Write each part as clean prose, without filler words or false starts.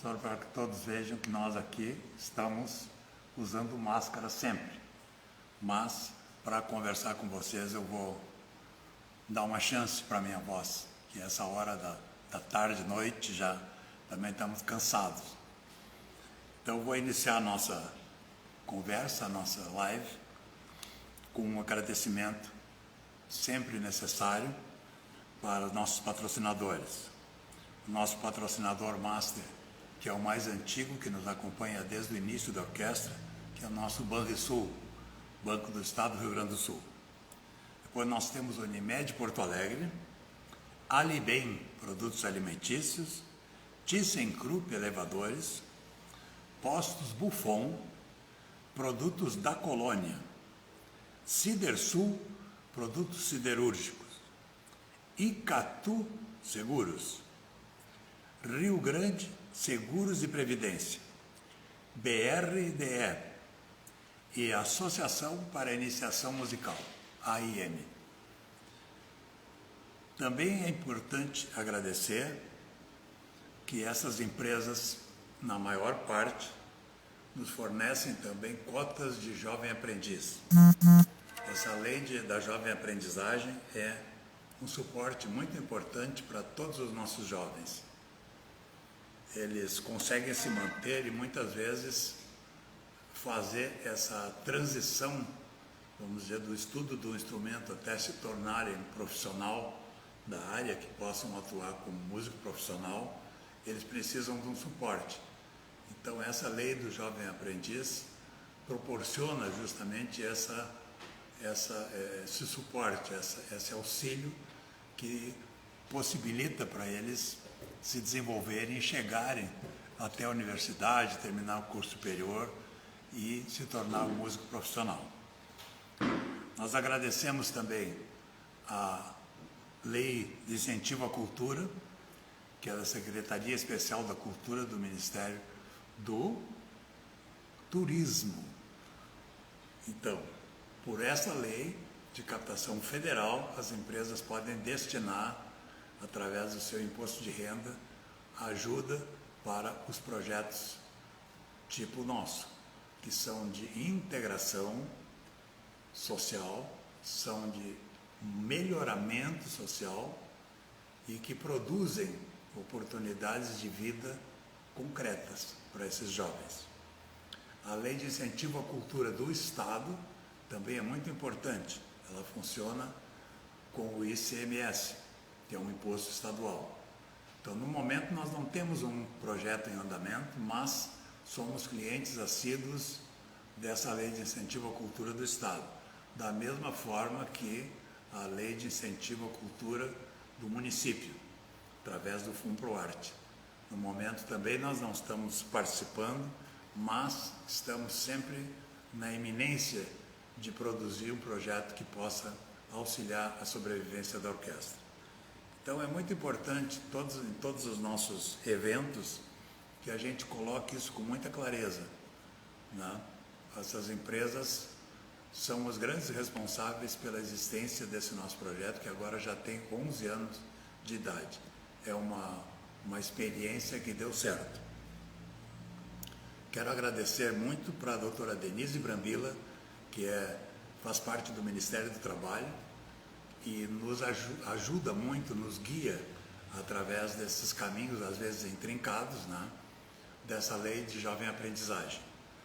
só para que todos vejam que nós aqui estamos usando máscara sempre. Mas, para conversar com vocês, eu vou dar uma chance para a minha voz, que essa hora da tarde, noite, já também estamos cansados. Então, eu vou iniciar a nossa conversa, a nossa live, com um agradecimento sempre necessário para os nossos patrocinadores. O nosso patrocinador master, que é o mais antigo, que nos acompanha desde o início da orquestra, que é o nosso Banrisul, Banco do Estado do Rio Grande do Sul. Depois nós temos o Unimed Porto Alegre, Alibem Produtos Alimentícios, ThyssenKrupp Elevadores, Postos Buffon, Produtos da Colônia, Cidersul Produtos Siderúrgicos, Icatu Seguros, Rio Grande Seguros e Previdência, BRDE e Associação para a Iniciação Musical, AIM. Também é importante agradecer que essas empresas, na maior parte, nos fornecem também cotas de jovem aprendiz. Essa lei da jovem aprendizagem é um suporte muito importante para todos os nossos jovens. Eles conseguem se manter e muitas vezes fazer essa transição, vamos dizer, do estudo do instrumento até se tornarem profissional da área, que possam atuar como músico profissional. Eles precisam de um suporte. Então, essa lei do jovem aprendiz proporciona justamente esse suporte, esse auxílio que possibilita para eles se desenvolverem e chegarem até a universidade, terminar o curso superior e se tornar um músico profissional. Nós agradecemos também a Lei de Incentivo à Cultura, que é da Secretaria Especial da Cultura do Ministério do Turismo. Então, por essa lei de captação federal, as empresas podem destinar, através do seu imposto de renda, ajuda para os projetos tipo nosso, que são de integração social, são de melhoramento social e que produzem oportunidades de vida concretas para esses jovens. A Lei de Incentivo à Cultura do Estado também é muito importante. Ela funciona com o ICMS, que é um imposto estadual. Então, no momento, nós não temos um projeto em andamento, mas somos clientes assíduos dessa Lei de Incentivo à Cultura do Estado, da mesma forma que a Lei de Incentivo à Cultura do município, através do FUNPROARTE. No momento também nós não estamos participando, mas estamos sempre na iminência de produzir um projeto que possa auxiliar a sobrevivência da orquestra. Então é muito importante, em todos os nossos eventos, que a gente coloque isso com muita clareza, né? Essas empresas são os grandes responsáveis pela existência desse nosso projeto, que agora já tem 11 anos de idade. É uma experiência que deu certo. Quero agradecer muito para a doutora Denise Brambila, que faz parte do Ministério do Trabalho e nos ajuda muito, nos guia através desses caminhos, às vezes intrincados, né, dessa lei de jovem aprendizagem.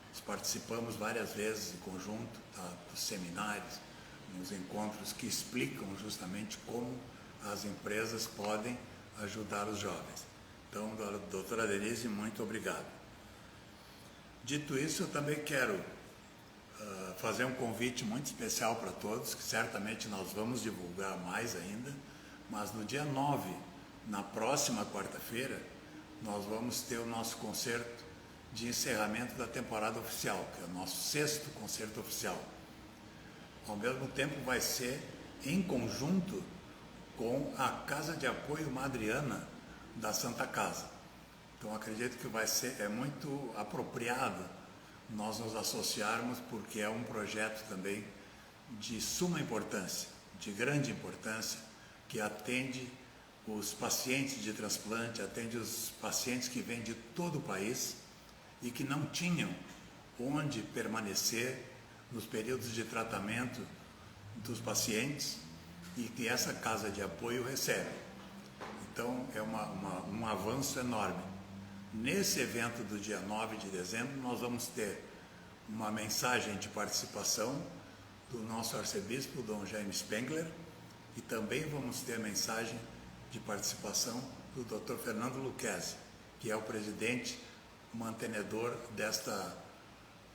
Nós participamos várias vezes em conjunto, tá, dos seminários, nos encontros que explicam justamente como as empresas podem ajudar os jovens. Então, doutora Denise, muito obrigado. Dito isso, eu também quero fazer um convite muito especial para todos, que certamente nós vamos divulgar mais ainda, mas no dia 9, na próxima quarta-feira, nós vamos ter o nosso concerto de encerramento da temporada oficial, que é o nosso 6º concerto oficial. Ao mesmo tempo vai ser em conjunto com a Casa de Apoio Madriana da Santa Casa. Então acredito que é muito apropriado nós nos associarmos, porque é um projeto também de suma importância, de grande importância, que atende os pacientes de transplante, atende os pacientes que vêm de todo o país e que não tinham onde permanecer nos períodos de tratamento dos pacientes e que essa casa de apoio recebe. Então, é um avanço enorme. Nesse evento do dia 9 de dezembro, nós vamos ter uma mensagem de participação do nosso arcebispo, Dom Jaime Spengler, e também vamos ter a mensagem de participação do Dr. Fernando Lucchesi, que é o presidente mantenedor desta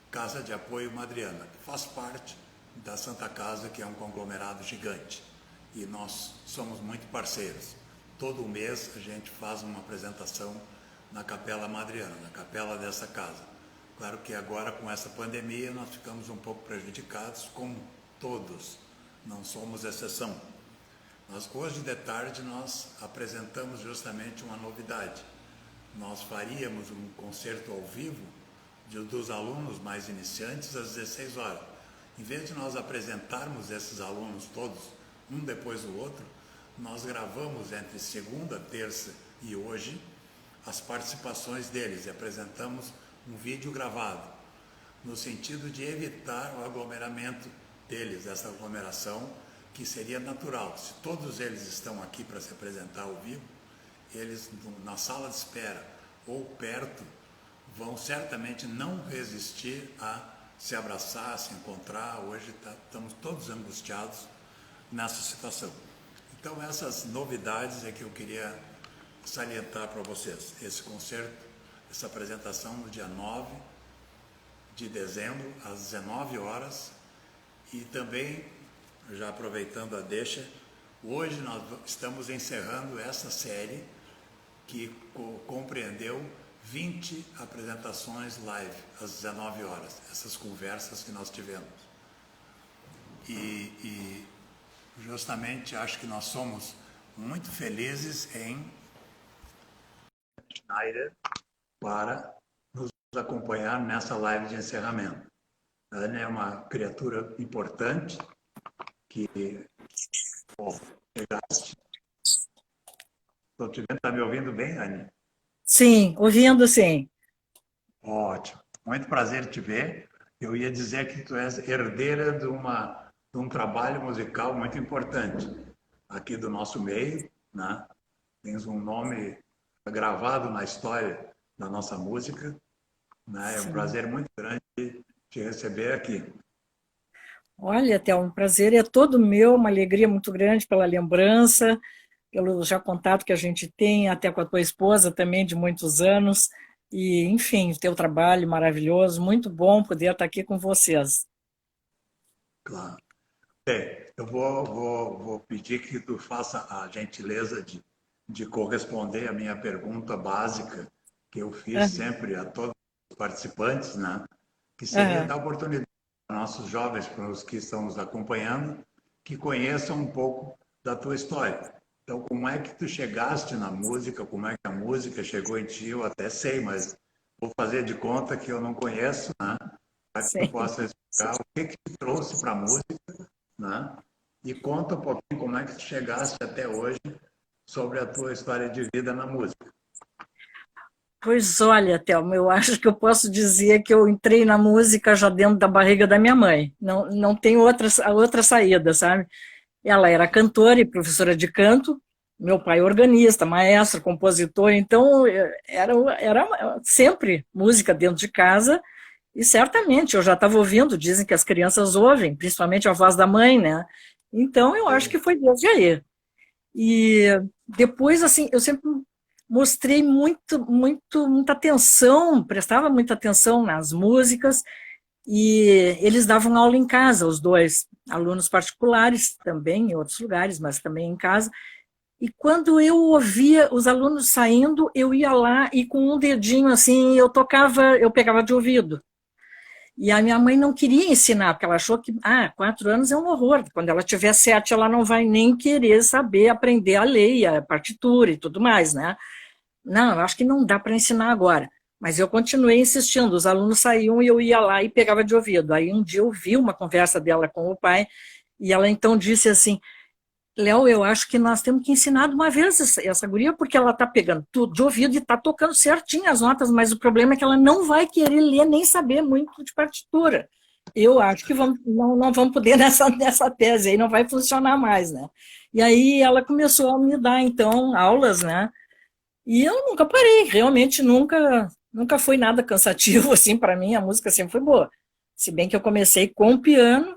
Casa de Apoio Madriana, que faz parte da Santa Casa, que é um conglomerado gigante. E nós somos muito parceiros. Todo mês a gente faz uma apresentação na Capela Madriana, na capela dessa casa. Claro que agora, com essa pandemia, nós ficamos um pouco prejudicados, como todos, não somos exceção. Mas hoje de tarde nós apresentamos justamente uma novidade. Nós faríamos um concerto ao vivo dos alunos mais iniciantes às 16 horas. Em vez de nós apresentarmos esses alunos todos, um depois do outro, nós gravamos entre segunda, terça e hoje as participações deles e apresentamos um vídeo gravado, no sentido de evitar o aglomeramento deles, essa aglomeração que seria natural. Se todos eles estão aqui para se apresentar ao vivo, eles na sala de espera ou perto vão certamente não resistir a se abraçar, a se encontrar. Hoje estamos todos angustiados nessa situação. Então essas novidades é que eu queria salientar para vocês. Esse concerto, essa apresentação no dia 9 de dezembro, às 19 horas, e também, já aproveitando a deixa, hoje nós estamos encerrando essa série que compreendeu 20 apresentações live às 19 horas, essas conversas que nós tivemos. E justamente acho que nós somos muito felizes em Schneider para nos acompanhar nessa live de encerramento. A Ana é uma criatura importante que chegaste. Estou te vendo, está me ouvindo bem, Anne? Sim, ouvindo sim. Ótimo, muito prazer te ver. Eu ia dizer que tu és herdeira de um trabalho musical muito importante aqui do nosso meio, né? Tens um nome gravado na história da nossa música, né? É um prazer muito grande te receber aqui. Olha, até um prazer é todo meu, uma alegria muito grande pela lembrança, pelo já contato que a gente tem, até com a tua esposa também, de muitos anos, e, enfim, o teu trabalho maravilhoso, muito bom poder estar aqui com vocês. Claro. Bem, eu vou pedir que tu faça a gentileza de corresponder à minha pergunta básica, que eu fiz sempre a todos os participantes, né? Que seria Aham. dar oportunidade para nossos jovens, para os que estão nos acompanhando, que conheçam um pouco da tua história. Então, como é que tu chegaste na música? Como é que a música chegou em ti? Eu até sei, mas vou fazer de conta que eu não conheço, né? Para que tu Sim. possa explicar o que te trouxe para a música, né? E conta um pouquinho como é que tu chegaste até hoje sobre a tua história de vida na música. Pois olha, Thelma, eu acho que eu posso dizer que eu entrei na música já dentro da barriga da minha mãe. Não tem outra saída, sabe? Ela era cantora e professora de canto, meu pai organista, maestro, compositor, então era sempre música dentro de casa, e certamente eu já estava ouvindo, dizem que as crianças ouvem, principalmente a voz da mãe, né? Então eu acho que foi desde aí. E depois, assim, eu sempre mostrei muita atenção, prestava muita atenção nas músicas, e eles davam aula em casa, os dois, alunos particulares também, em outros lugares, mas também em casa. E quando eu ouvia os alunos saindo, eu ia lá e com um dedinho assim, eu tocava, eu pegava de ouvido. E a minha mãe não queria ensinar, porque ela achou que 4 anos é um horror. Quando ela tiver 7, ela não vai nem querer saber aprender a ler, a partitura e tudo mais, né? Não, eu acho que não dá para ensinar agora. Mas eu continuei insistindo, os alunos saíam e eu ia lá e pegava de ouvido. Aí um dia eu vi uma conversa dela com o pai, e ela então disse assim, Léo, eu acho que nós temos que ensinar de uma vez essa guria, porque ela está pegando tudo de ouvido e está tocando certinho as notas, mas o problema é que ela não vai querer ler nem saber muito de partitura. Eu acho que não vamos poder nessa tese aí, não vai funcionar mais, né? E aí ela começou a me dar, então, aulas, né? E eu nunca parei, realmente nunca foi nada cansativo, assim, para mim, a música sempre foi boa. Se bem que eu comecei com piano,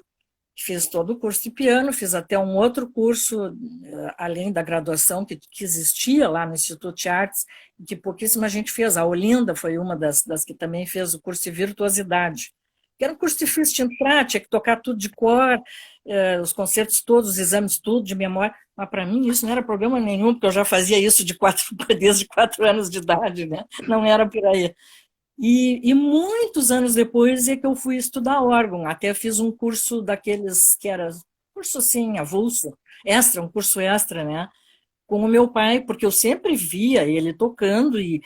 fiz todo o curso de piano, fiz até um outro curso, além da graduação que existia lá no Instituto de Artes, que pouquíssima gente fez. A Olinda foi uma das que também fez o curso de virtuosidade. Que era um curso difícil de entrar, tinha que tocar tudo de cor, os concertos todos, os exames tudo de memória. Mas para mim isso não era problema nenhum, porque eu já fazia isso desde 4 anos de idade, né? Não era por aí. E muitos anos depois é que eu fui estudar órgão. Até fiz um curso daqueles que era curso assim, avulso, extra, um curso extra, né? Com o meu pai, porque eu sempre via ele tocando e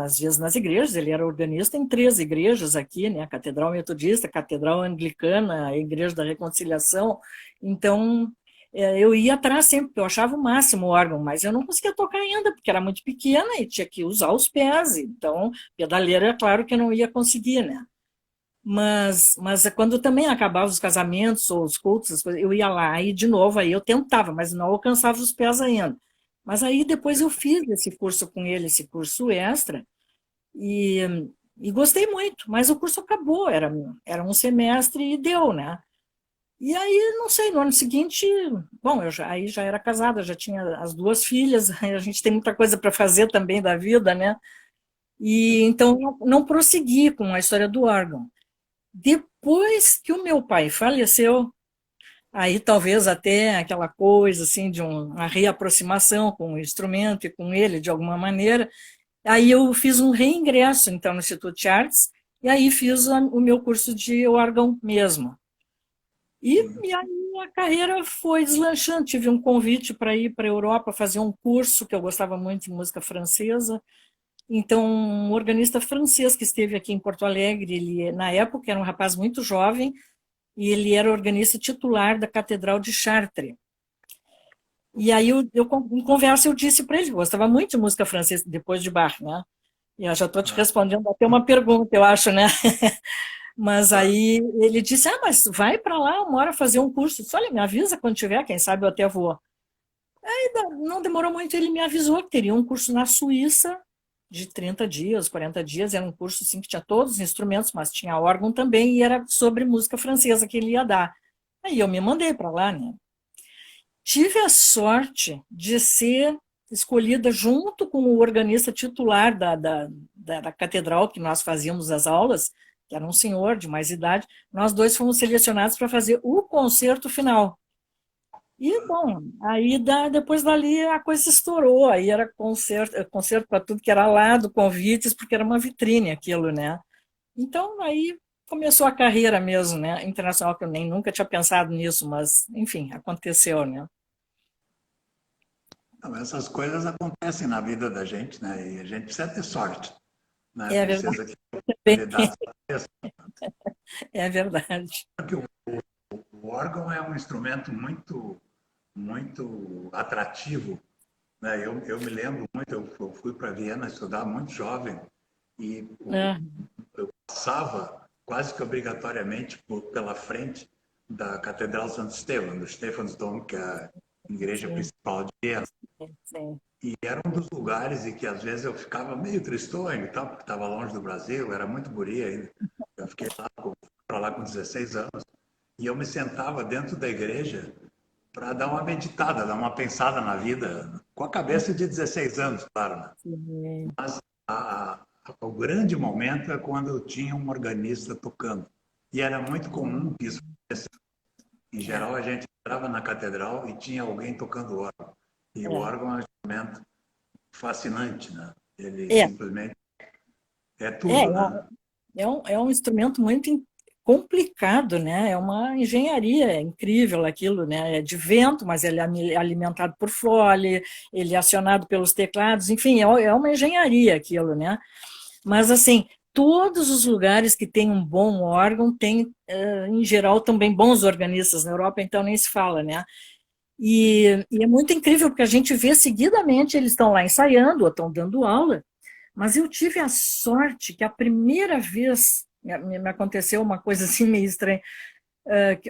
às vezes nas igrejas, ele era organista em 3 igrejas aqui, né? A Catedral Metodista, a Catedral Anglicana, a Igreja da Reconciliação. Então, eu ia atrás sempre, porque eu achava o máximo o órgão, mas eu não conseguia tocar ainda, porque era muito pequena e tinha que usar os pés. Então, pedaleira, é claro que eu não ia conseguir, né? Mas quando também acabava os casamentos ou os cultos, as coisas, eu ia lá e de novo aí eu tentava, mas não alcançava os pés ainda. Mas aí depois eu fiz esse curso com ele, esse curso extra, e, e gostei muito, mas o curso acabou, era um semestre e deu, né? E aí, não sei, no ano seguinte, bom, aí já era casada, já tinha as 2 filhas, a gente tem muita coisa para fazer também da vida, né? E então não prossegui com a história do órgão. Depois que o meu pai faleceu, aí talvez até aquela coisa assim de uma reaproximação com o instrumento e com ele de alguma maneira, aí eu fiz um reingresso então no Instituto de Artes e aí fiz o meu curso de órgão mesmo. E aí a carreira foi deslanchando, tive um convite para ir para a Europa fazer um curso que eu gostava muito de música francesa. Então, um organista francês que esteve aqui em Porto Alegre, ele na época era um rapaz muito jovem, e ele era organista titular da Catedral de Chartres. E aí, em conversa, eu disse para ele que gostava muito de música francesa, depois de Bach, né? E eu já estou te respondendo até uma pergunta, eu acho, né? Mas aí ele disse, mas vai para lá uma hora fazer um curso. Eu disse, olha, me avisa quando tiver, quem sabe eu até vou. Aí não demorou muito, ele me avisou que teria um curso na Suíça, de 30 dias, 40 dias, era um curso assim, que tinha todos os instrumentos, mas tinha órgão também, e era sobre música francesa que ele ia dar. Aí eu me mandei para lá, né? Tive a sorte de ser escolhida junto com o organista titular da catedral, que nós fazíamos as aulas, que era um senhor de mais idade, nós 2 fomos selecionados para fazer o concerto final. E, bom, aí depois dali a coisa estourou, aí era concerto para tudo que era lado, convites, porque era uma vitrine aquilo, né? Então, aí começou a carreira mesmo, né? Internacional, que eu nem nunca tinha pensado nisso, mas, enfim, aconteceu, né? Não, essas coisas acontecem na vida da gente, né? E a gente precisa ter sorte, né? É verdade. Precisa que ele dá. É verdade. O órgão é um instrumento muito atrativo, né? Eu me lembro muito, eu fui para Viena estudar muito jovem e É, eu passava quase que obrigatoriamente pela frente da Catedral Santo Estevão, do Stephansdom, que é a igreja sim, principal de Viena. sim. E era um dos lugares em que às vezes eu ficava meio tristonho e tal, porque estava longe do Brasil, era muito guri ainda. Eu fiquei para lá com 16 anos e eu me sentava dentro da igreja para dar uma meditada, dar uma pensada na vida, com a cabeça de 16 anos, claro, né? Sim. Mas o grande momento é quando tinha um organista tocando. E era muito comum que isso acontecesse. Em geral, a gente entrava na catedral e tinha alguém tocando órgão. E o É, órgão é um instrumento fascinante, né? Ele é, simplesmente é é, tudo, né? é um instrumento muito complicado, né? É uma engenharia incrível aquilo, né? É de vento, mas ele é alimentado por fole, ele é acionado pelos teclados, enfim, é uma engenharia aquilo, né? Mas, assim, todos os lugares que têm um bom órgão têm, em geral, também bons organistas. Na Europa, então, nem se fala, né? E é muito incrível, porque a gente vê seguidamente, eles estão lá ensaiando, ou estão dando aula, mas eu tive a sorte que a primeira vez, me aconteceu uma coisa assim meio estranha,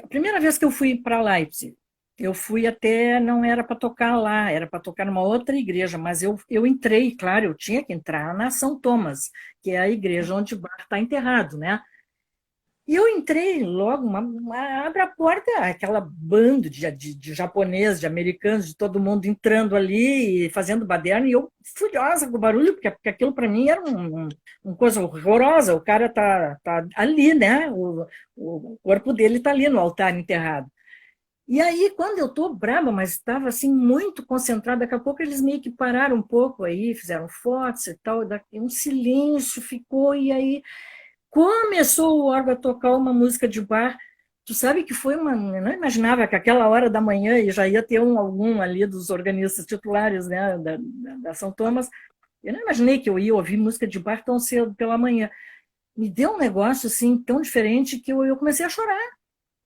a primeira vez que eu fui para Leipzig, eu fui até, não era para tocar lá, era para tocar numa outra igreja, mas eu entrei, claro, eu tinha que entrar na São Thomas, que é a igreja onde Bach está enterrado, né? E eu entrei logo, abre a porta, aquela bando de japoneses, de americanos, de todo mundo entrando ali e fazendo baderna, e eu furiosa com o barulho, porque aquilo para mim era uma coisa horrorosa. O cara tá ali, né? O corpo dele está ali no altar enterrado. E aí, quando eu estou braba, mas estava assim muito concentrada, daqui a pouco eles meio que pararam um pouco aí, fizeram fotos e tal, e um silêncio ficou, e aí começou o órgão a tocar uma música de bar. Tu sabe que foi uma. Eu não imaginava que aquela hora da manhã e já ia ter algum ali dos organistas titulares, né, da São Thomas. Eu não imaginei que eu ia ouvir música de bar tão cedo pela manhã. Me deu um negócio assim tão diferente que eu comecei a chorar.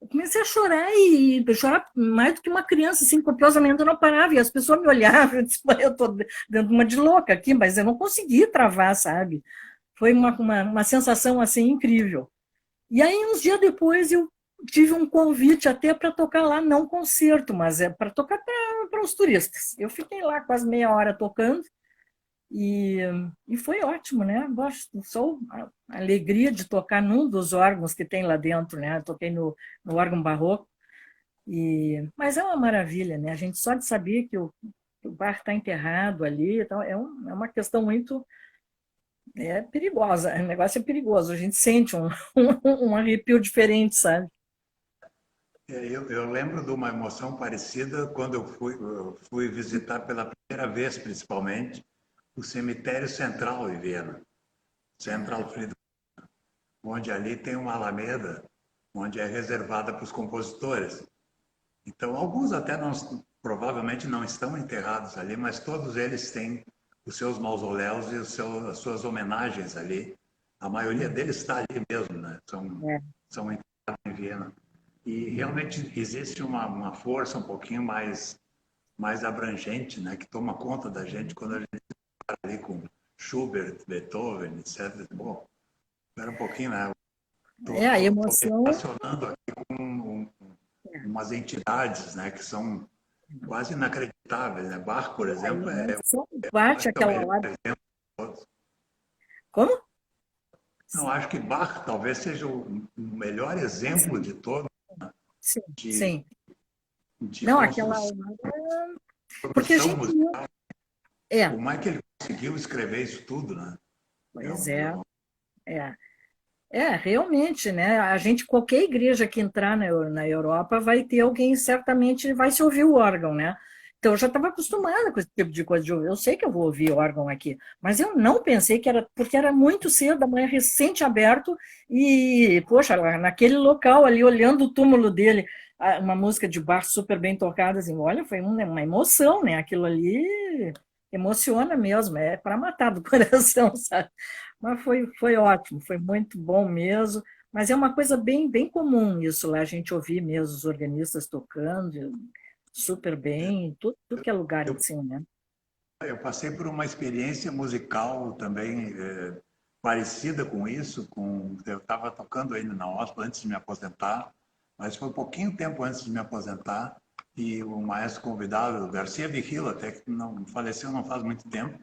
Eu comecei a chorar e chorar mais do que uma criança, assim, copiosamente eu não parava. E as pessoas me olhavam, eu disse, eu estou dando uma de louca aqui, mas eu não consegui travar, sabe? Foi uma sensação assim incrível. E aí, uns dias depois, eu tive um convite até para tocar lá, não concerto, mas é para tocar para os turistas. Eu fiquei lá quase meia hora tocando e, e foi ótimo, né? Gosto, só a alegria de tocar num dos órgãos que tem lá dentro, né? Eu toquei no órgão barroco, mas é uma maravilha, né? A gente só de saber que o bar está enterrado ali, então é uma questão muito perigosa, o negócio é perigoso, a gente sente um arrepio diferente, sabe? Eu lembro de uma emoção parecida quando eu fui visitar pela primeira vez, principalmente, o cemitério central em Viena, Central Friedhof, onde ali tem uma alameda, onde é reservada para os compositores. Então, alguns até não, provavelmente não estão enterrados ali, mas todos eles têm os seus mausoléus e as suas homenagens ali. A maioria deles está ali mesmo, né? É, São enterrados em Viena. E realmente existe uma força um pouquinho mais abrangente, né? Que toma conta da gente quando a gente está ali com Schubert, Beethoven, etc. Bom, espera um pouquinho, né? a Estou emoção relacionando aqui com umas entidades, né? Que são quase inacreditáveis, né? Bach, por a exemplo, emoção acho bate que é o aquela melhor hora. exemplo de todos. Como? Não, acho que Bach talvez seja o melhor exemplo de todos Sim, de, sim. de Não, aquela hora. Porque a construção gente. musical. É, Como é que ele conseguiu escrever isso tudo, né? É pois um, é, é um- é. Realmente, né? A gente, qualquer igreja que entrar na Europa, vai ter alguém, certamente vai se ouvir o órgão, né? Então, eu já estava acostumada com esse tipo de coisa de ouvir. Eu sei que eu vou ouvir órgão aqui, mas eu não pensei que era, porque era muito cedo, da manhã recente aberto, e, poxa, lá naquele local ali, olhando o túmulo dele, uma música de bar super bem tocada, assim, olha, foi uma emoção, né? Aquilo ali emociona mesmo, é para matar do coração, sabe? Mas foi ótimo, foi muito bom mesmo. Mas é uma coisa bem comum isso lá, a gente ouvir mesmo os organistas tocando super bem, em tudo que é lugar eu, assim, né? eu passei por uma experiência musical também parecida com isso. Eu estava tocando ainda na OSPA antes de me aposentar, mas foi um pouquinho tempo antes de me aposentar. E o maestro convidado, o Garcia Vigil, até que não faleceu não faz muito tempo,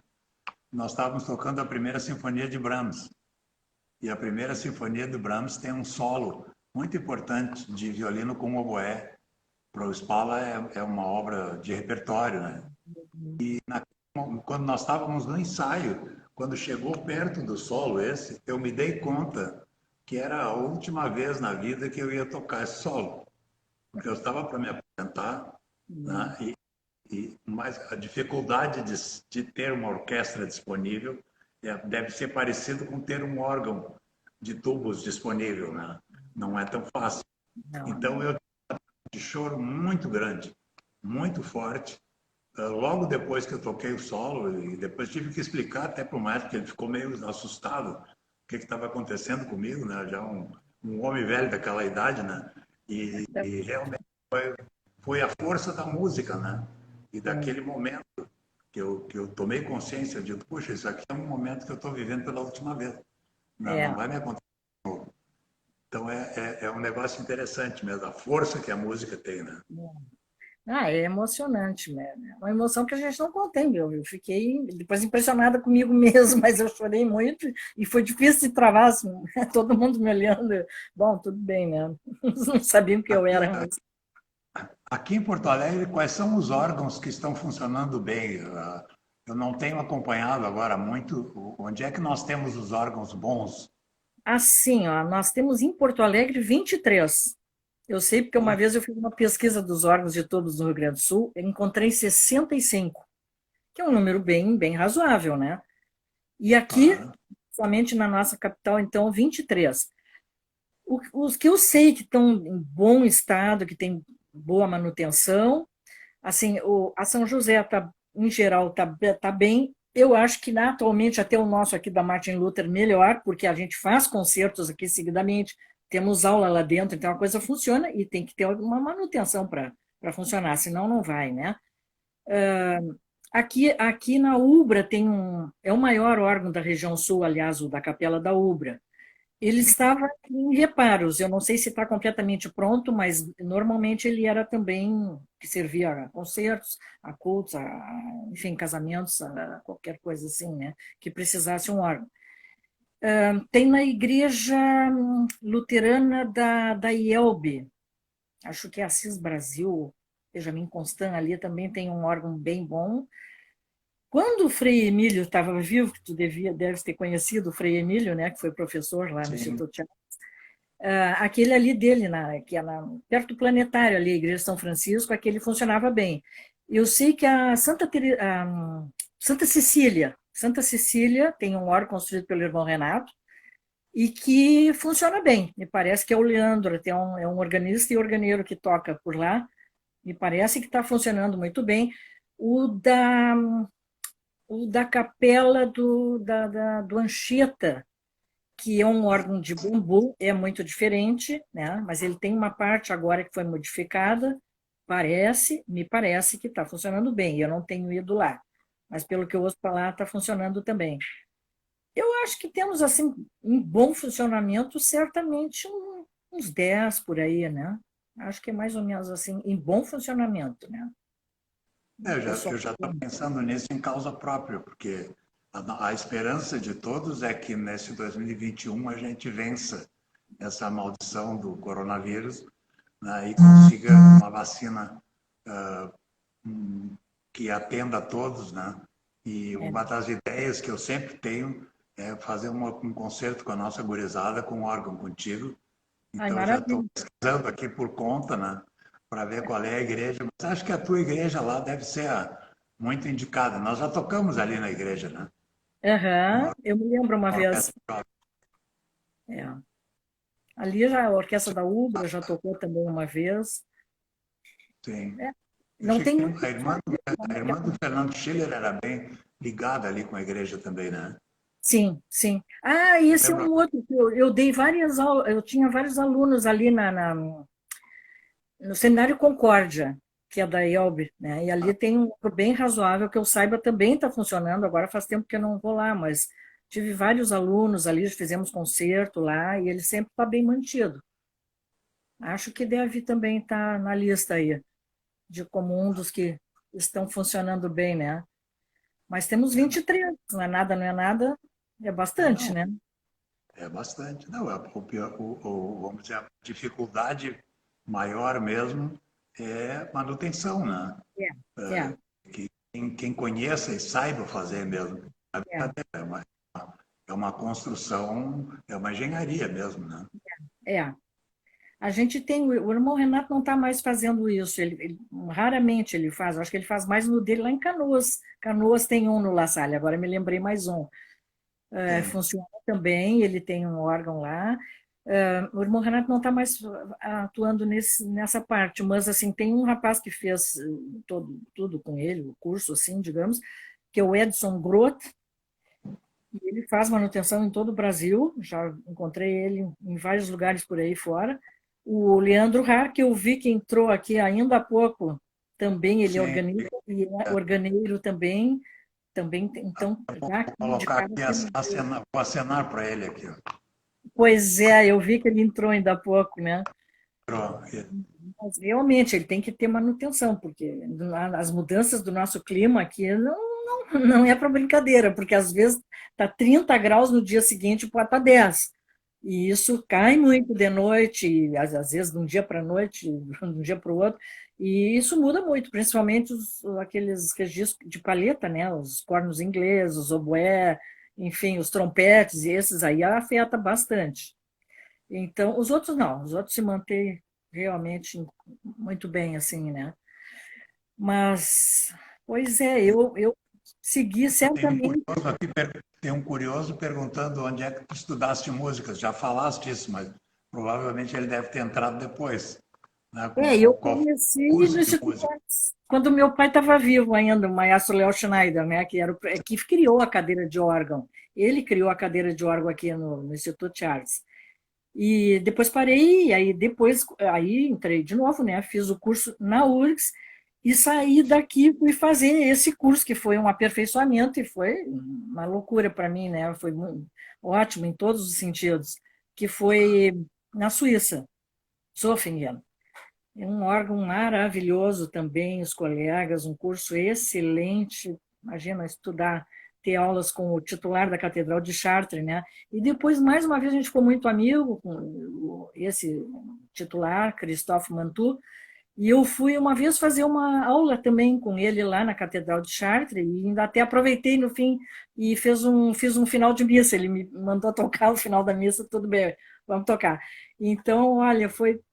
nós estávamos tocando a primeira sinfonia de Brahms. E a primeira sinfonia de Brahms tem um solo muito importante de violino com oboé. Para o Spala é uma obra de repertório, né? Quando nós estávamos no ensaio, quando chegou perto do solo esse, eu me dei conta que era a última vez na vida que eu ia tocar esse solo, porque eu estava para me apresentar, né? Mas a dificuldade de ter uma orquestra disponível deve ser parecido com ter um órgão de tubos disponível, né? Não é tão fácil. Não, Então eu tive um choro muito grande, muito forte, logo depois que eu toquei o solo, e depois tive que explicar até para o maestro, que ele ficou meio assustado, o que estava acontecendo comigo, né? Já um homem velho daquela idade, né? E realmente foi a força da música, né? E daquele momento que eu tomei consciência de, puxa, isso aqui é um momento que eu estou vivendo pela última vez. Não, É, não vai me acontecer. Então é um negócio interessante mesmo, a força que a música tem, né? é emocionante, né? É uma emoção que a gente não contém, meu. Eu fiquei depois impressionada comigo mesmo, mas eu chorei muito e foi difícil de travar, assim, todo mundo me olhando. Bom, tudo bem, né? Não sabiam que eu Aqui, era, mas aqui em Porto Alegre, quais são os órgãos que estão funcionando bem? Eu não tenho acompanhado agora muito. Onde é que nós temos os órgãos bons? assim, ó, nós temos em Porto Alegre 23. Eu sei porque uma vez eu fiz uma pesquisa dos órgãos de todos no Rio Grande do Sul, eu encontrei 65, que é um número bem razoável, né? E aqui, Ah, somente na nossa capital, então, 23. Os que eu sei que estão em bom estado, que tem boa manutenção, assim, a São José tá, em geral tá bem. Eu acho que atualmente até o nosso aqui da Martin Luther melhor, porque a gente faz concertos aqui seguidamente, temos aula lá dentro, então a coisa funciona e tem que ter uma manutenção para funcionar, senão não vai, né? Aqui na Ubra é o maior órgão da região sul, aliás, o da Capela da Ubra. Ele sim. estava em reparos. Eu não sei se está completamente pronto, mas normalmente ele era também que servia a concertos, a cultos, enfim, casamentos, a qualquer coisa assim, né? Que precisasse um órgão. Tem na igreja luterana da IELB, acho que é Assis Brasil, Benjamin Constant ali também tem um órgão bem bom. Quando o Frei Emílio estava vivo, que tu deves ter conhecido o Frei Emílio, né, que foi professor lá no Sim. Instituto aquele ali dele, que é perto do planetário ali, a Igreja de São Francisco, aquele funcionava bem. Eu sei que a Santa Cecília tem um órgão construído pelo irmão Renato e que funciona bem. Me parece que é o Leandro, é um organista e organeiro que toca por lá. Me parece que está funcionando muito bem. O da, o da capela do Anchieta, que é um órgão de bumbu, é muito diferente, né? Mas ele tem uma parte agora que foi modificada, me parece que está funcionando bem. Eu não tenho ido lá, mas pelo que eu ouço falar, está funcionando também. Eu acho que temos, assim, em bom funcionamento, certamente uns 10 por aí, né? Acho que é mais ou menos assim, em bom funcionamento, né? Eu já Pessoal, eu já estou pensando nisso em causa própria, porque a esperança de todos é que nesse 2021 a gente vença essa maldição do coronavírus, né, e consiga uma vacina que atenda a todos, né? E é. uma das ideias que eu sempre tenho é fazer um concerto com a nossa gurizada, com órgão contigo. Ai, Então já estou maravilha. pesquisando aqui por conta, né? Para ver qual é a igreja. Mas acho que a tua igreja lá deve ser muito indicada. Nós já tocamos ali na igreja, né? Aham, eu me lembro uma Uma vez. orquestra. É. Ali já a Orquestra da Ubra já tocou também uma vez. Sim. É, Eu não achei tem que muito a irmã do Fernando Schiller era bem ligada ali com a igreja também, né? sim, sim. Ah, esse é Lembra? um outro que eu dei várias aulas, eu tinha vários alunos ali no Seminário Concórdia, que é da IELB, né? E ali tem um bem razoável que eu saiba também está funcionando. Agora faz tempo que eu não vou lá, mas tive vários alunos ali, fizemos concerto lá e ele sempre está bem mantido. Acho que deve também estar na lista aí, de como um dos que estão funcionando bem, né? Mas temos É, não, 23, não é nada, não é nada, é bastante, não, né? é bastante. Não, vamos dizer, a dificuldade maior mesmo é manutenção, né? É, é, Que quem conheça e saiba fazer mesmo. é, É uma construção, é uma engenharia mesmo, né? é. A gente tem, o irmão Renato não está mais fazendo isso, raramente ele faz, acho que ele faz mais no dele lá em Canoas. Canoas tem um no La Salle, agora me lembrei mais um. Tem. Funciona também, ele tem um órgão lá. O irmão Renato não está mais atuando nessa parte, mas assim, tem um rapaz que fez tudo com ele, o curso, assim, digamos, que é o Edson Groth, e ele faz manutenção em todo o Brasil, já encontrei ele em vários lugares por aí fora. O Leandro Har, que eu vi que entrou aqui ainda há pouco, também ele é Sim, organista e é organeiro também, então vou já aqui de colocar cara. aqui, vou acenar para ele aqui. Ó. Pois é, eu vi que ele entrou ainda há pouco, né? Pronto. Mas realmente ele tem que ter manutenção, porque as mudanças do nosso clima aqui não é para brincadeira, porque às vezes está 30 graus no dia seguinte pode estar 10. E isso cai muito de noite, e às vezes de um dia para a noite, de um dia para o outro, e isso muda muito, principalmente aqueles registros de palheta, né? Os cornos ingleses, os oboé, enfim, os trompetes, e esses aí afeta bastante. Então, os outros não, os outros se mantêm realmente muito bem, assim, né? Mas, pois é, eu segui certamente. Tem um curioso perguntando onde é que tu estudaste músicas. Já falaste isso, mas provavelmente ele deve ter entrado depois. Né? Eu Qual foi o comecei no curso de Instituto música? Artes, quando meu pai estava vivo ainda, o maestro Léo Schneider, né, que criou a cadeira de órgão. Ele criou a cadeira de órgão aqui no Instituto de Artes. E depois parei, aí entrei de novo, né? Fiz o curso na URGS e saí daqui fui fazer esse curso que foi um aperfeiçoamento e foi uma loucura para mim, né? Foi ótimo em todos os sentidos, que foi na Suíça, Zofingen. É um órgão maravilhoso também, os colegas, um curso excelente. Imagina estudar, ter aulas com o titular da Catedral de Chartres, né? E depois, mais uma vez, a gente ficou muito amigo com esse titular, Christophe Mantoux, e eu fui uma vez fazer uma aula também com ele lá na Catedral de Chartres, e ainda até aproveitei no fim e fiz um final de missa. Ele me mandou tocar o final da missa, tudo bem, vamos tocar. Então, olha,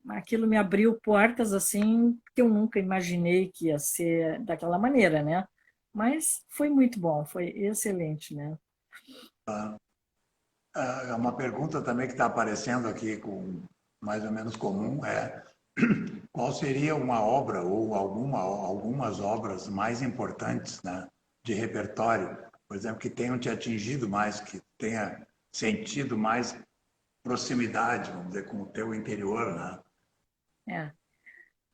aquilo me abriu portas assim que eu nunca imaginei que ia ser daquela maneira, né? Mas foi muito bom, foi excelente, né? Uma pergunta também que está aparecendo aqui, com mais ou menos comum, é qual seria uma obra ou algumas obras mais importantes, né, de repertório, por exemplo, que tenham te atingido mais, que tenha sentido mais proximidade, vamos dizer, com o teu interior, né? É.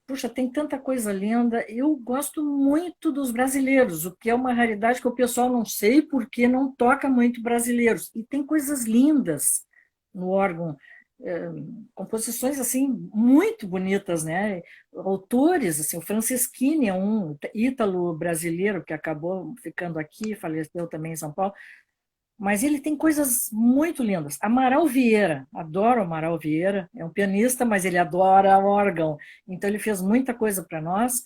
Puxa, tem tanta coisa linda. Eu gosto muito dos brasileiros, o que é uma raridade que o pessoal não sei porque não toca muito brasileiros. E tem coisas lindas no órgão, eh, composições assim muito bonitas, né? Autores, assim, o Franceschini é um ítalo brasileiro que acabou ficando aqui, faleceu também em São Paulo. Mas ele tem coisas muito lindas. Amaral Vieira, adoro Amaral Vieira, é um pianista, mas ele adora órgão. Então ele fez muita coisa para nós,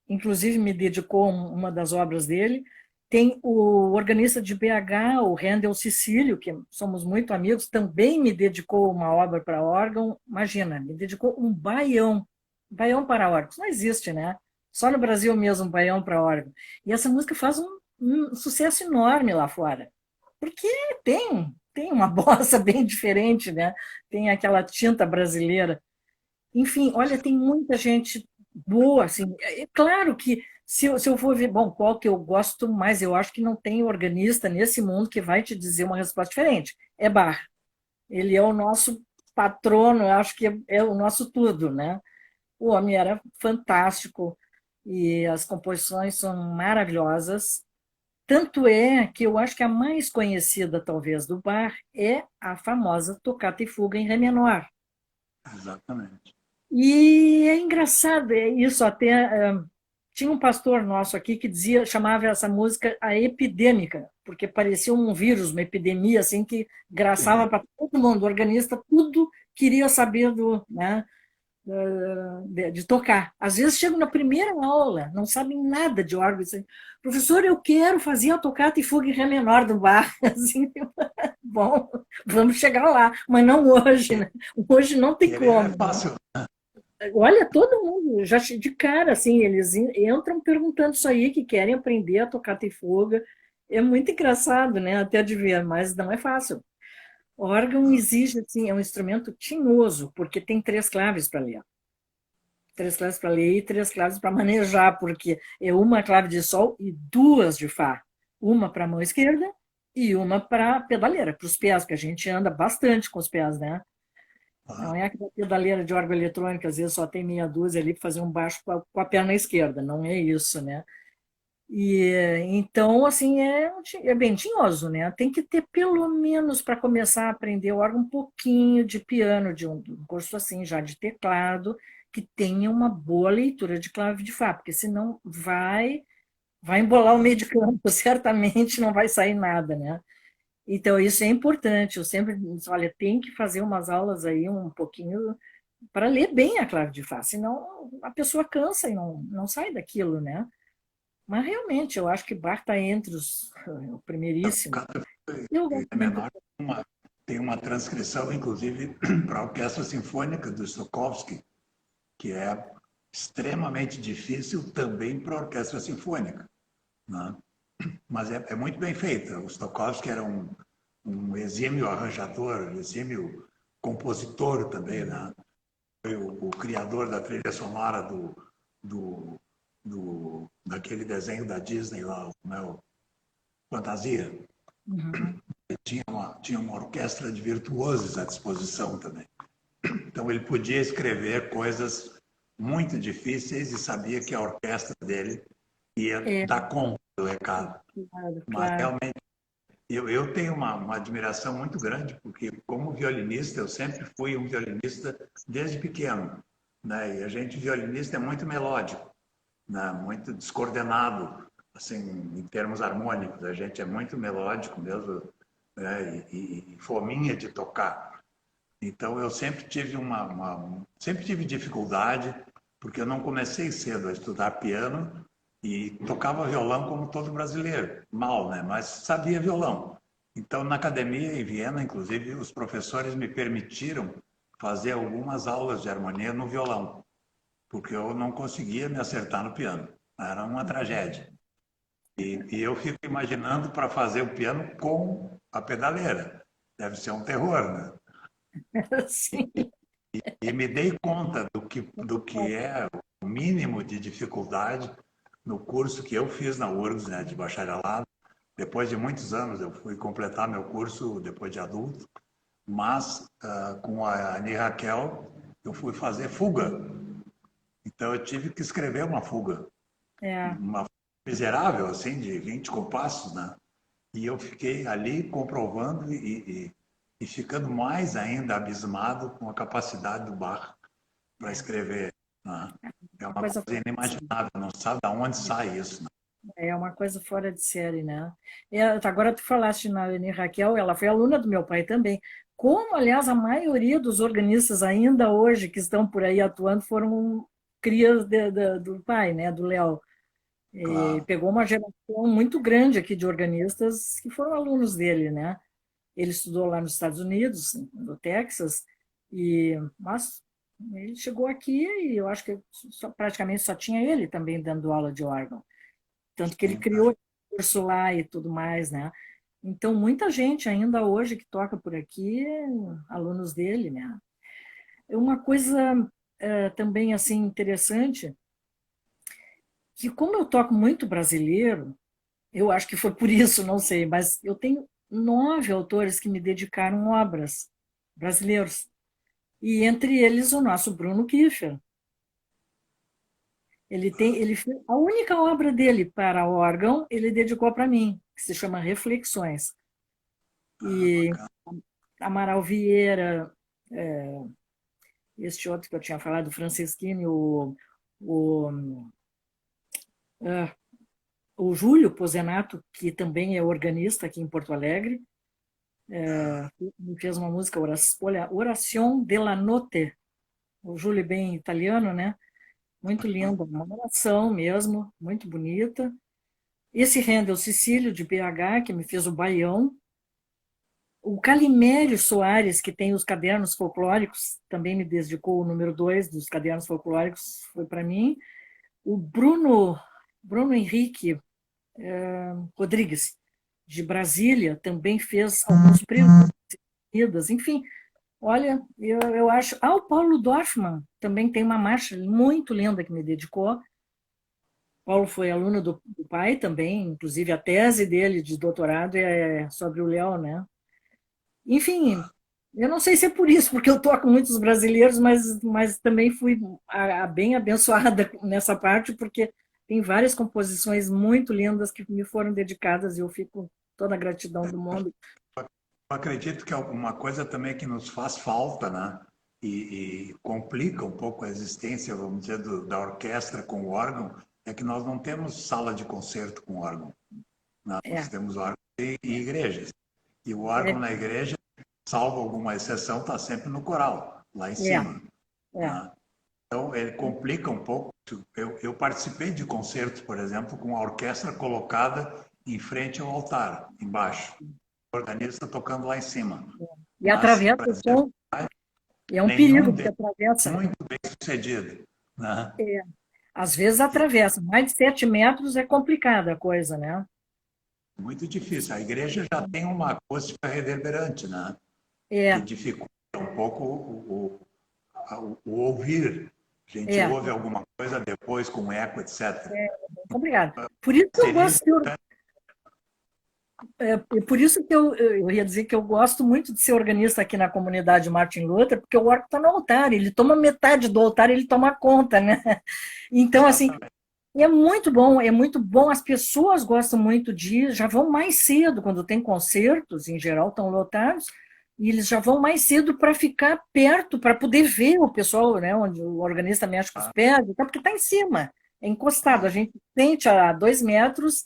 inclusive me dedicou a uma das obras dele. Tem o organista de BH, o Rendel Cecílio, que somos muito amigos, também me dedicou uma obra para órgão. Imagina, me dedicou baião para órgão. Isso não existe, né? Só no Brasil mesmo, um baião para órgão. E essa música faz um sucesso enorme lá fora. Porque tem uma bossa bem diferente, né? Tem aquela tinta brasileira. Enfim, olha, tem muita gente boa, assim. É claro que se eu for ver, bom, qual que eu gosto mais, eu acho que não tem organista nesse mundo que vai te dizer uma resposta diferente. É Bach. Ele é o nosso patrono, eu acho que é o nosso tudo, né? O homem era fantástico e as composições são maravilhosas. Tanto é que eu acho que a mais conhecida, talvez, do Bach é a famosa Tocata e Fuga em Ré menor. Exatamente. E é engraçado, é isso até. Tinha um pastor nosso aqui que chamava essa música a epidêmica, porque parecia um vírus, uma epidemia, assim, que graçava para todo mundo, o organista, tudo queria saber né, de tocar. Às vezes chegam na primeira aula, não sabem nada de órgão. Assim, professor, eu quero fazer a tocata e fuga em ré menor do Bach. Assim, bom, vamos chegar lá, mas não hoje, né? Hoje não tem Querer é como. fácil. Olha, todo mundo, já de cara, assim, eles entram perguntando isso aí, que querem aprender a tocar e fuga. É muito engraçado, né? Até de ver, mas não é fácil. O órgão exige, assim, é um instrumento tinhoso, porque tem 3 claves para ler. 3 claves para ler e 3 claves para manejar, porque é uma clave de sol e 2 de fá. Uma para a mão esquerda e uma para a pedaleira, para os pés, porque a gente anda bastante com os pés, né? Não é aquela pedaleira de órgão eletrônica, às vezes só tem meia dúzia ali para fazer um baixo com a perna esquerda, não é isso, né? E então, assim, é bem tinhoso, né? Tem que ter pelo menos para começar a aprender órgão um pouquinho de piano, de um curso assim, já de teclado, que tenha uma boa leitura de clave de Fá, porque senão vai embolar o meio de campo, certamente não vai sair nada, né? Então, isso é importante. Eu sempre digo, olha, tem que fazer umas aulas aí um pouquinho para ler bem a clave de Fá, senão a pessoa cansa e não sai daquilo, né? Mas realmente, eu acho que Bach está entre o primeiríssimo. Cada Eu gosto é muito. menor, tem uma transcrição, inclusive, para a Orquestra Sinfônica do Stokowski, que é extremamente difícil também para a Orquestra Sinfônica, né? Mas é muito bem feita. O Stokowski era um exímio arranjador, exímio compositor também, né? Foi o criador da trilha sonora do, daquele desenho da Disney lá, né? O Fantasia. Uhum. Tinha uma orquestra de virtuosos à disposição também. Então ele podia escrever coisas muito difíceis e sabia que a orquestra dele ia É, dar conta do recado. claro, Mas claro. realmente eu tenho uma admiração muito grande, porque como violinista, eu sempre fui um violinista desde pequeno, né? E a gente violinista é muito melódico, né? Muito descoordenado, assim, em termos harmônicos. A gente é muito melódico mesmo, né? E fominha de tocar. Então eu sempre tive sempre tive dificuldade, porque eu não comecei cedo a estudar piano e tocava violão como todo brasileiro, mal, né? Mas sabia violão. Então na academia em Viena, inclusive, os professores me permitiram fazer algumas aulas de harmonia no violão, porque eu não conseguia me acertar no piano. Era uma tragédia. E eu fico imaginando para fazer o piano com a pedaleira. Deve ser um terror, né? Sim. E me dei conta do que é o mínimo de dificuldade no curso que eu fiz na URGS, né, de bacharelado. Depois de muitos anos, eu fui completar meu curso depois de adulto, mas com a Ani Raquel, eu fui fazer fuga. Então, eu tive que escrever uma fuga, É, uma miserável, assim, de 20 compassos, né? E eu fiquei ali comprovando e ficando mais ainda abismado com a capacidade do Bach para escrever, né? É uma uma coisa, coisa inimaginável, não sabe de onde sai isso, né? é uma coisa fora de série, né? Agora tu falaste na Anne Raquel, ela foi aluna do meu pai também. Como, aliás, a maioria dos organistas ainda hoje que estão por aí atuando foram crias do pai, né, do Léo. E Claro. pegou uma geração muito grande aqui de organistas que foram alunos dele, né? Ele estudou lá nos Estados Unidos, no Texas, mas ele chegou aqui e eu acho que praticamente só tinha ele também dando aula de órgão. Tanto que ele Sim, criou o curso lá e tudo mais, né? Então, muita gente ainda hoje que toca por aqui, alunos dele, né? Uma coisa também assim interessante, que como eu toco muito brasileiro, eu acho que foi por isso, não sei, mas eu tenho 9 autores que me dedicaram obras brasileiros. E entre eles o nosso Bruno Kiefer. A única obra dele para órgão, ele dedicou para mim, que se chama Reflexões. E bacana. Amaral Vieira, este outro que eu tinha falado, o Francisquini, o, ah, o Júlio Pozenato, que também é organista aqui em Porto Alegre, me fez uma música, Oración de la Notte. O Júlio é bem italiano, né? Muito linda, uma oração mesmo, muito bonita. Esse Handel Cecílio, de BH, que me fez o Baião. O Calimério Soares, que tem os cadernos folclóricos, também me dedicou o número 2 dos cadernos folclóricos, foi para mim. O Bruno Henrique Rodrigues, de Brasília, também fez alguns prelúdios. Enfim, olha, eu acho. Ah, o Paulo Dorfman também tem uma marcha muito linda que me dedicou. Paulo foi aluno do pai também, inclusive a tese dele de doutorado é sobre o Léo, né? Enfim, Eu não sei se é por isso, porque eu toco muitos brasileiros, mas também fui bem abençoada nessa parte, porque tem várias composições muito lindas que me foram dedicadas e eu fico toda a gratidão do mundo. Eu acredito que alguma coisa também que nos faz falta, né? E complica um pouco a existência, vamos dizer, da orquestra com o órgão, é que nós não temos sala de concerto com órgão, né? Nós É, temos órgão em igrejas. E o órgão é, na igreja, salvo alguma exceção, está sempre no coral, lá em é, cima, é. né? Então, ele complica um pouco. Eu participei de concertos, por exemplo, com a orquestra colocada em frente ao altar, embaixo. O organista tocando lá em cima. E Mas, atravessa para o dizer som, e é um nenhum perigo, porque deles atravessa. muito bem sucedido, né? É, às vezes atravessa, mais de 7 metros é complicada a coisa, né? Muito difícil. A igreja já tem uma acústica reverberante, né? Que É, dificulta um pouco o ouvir. A gente é, ouve alguma coisa depois com eco, etc. bem complicado. Por isso que eu Seria gosto por isso que eu ia dizer que eu gosto muito de ser organista aqui na comunidade Martin Luther, porque o órgão está no altar, ele toma metade do altar, ele toma conta, né? Então, assim, exatamente. é muito bom, as pessoas gostam muito de ir, já vão mais cedo, quando tem concertos, em geral estão lotados, e eles já vão mais cedo para ficar perto, para poder ver o pessoal, né, onde o organista mexe com os pés, porque está em cima, é encostado, a gente sente a 2 metros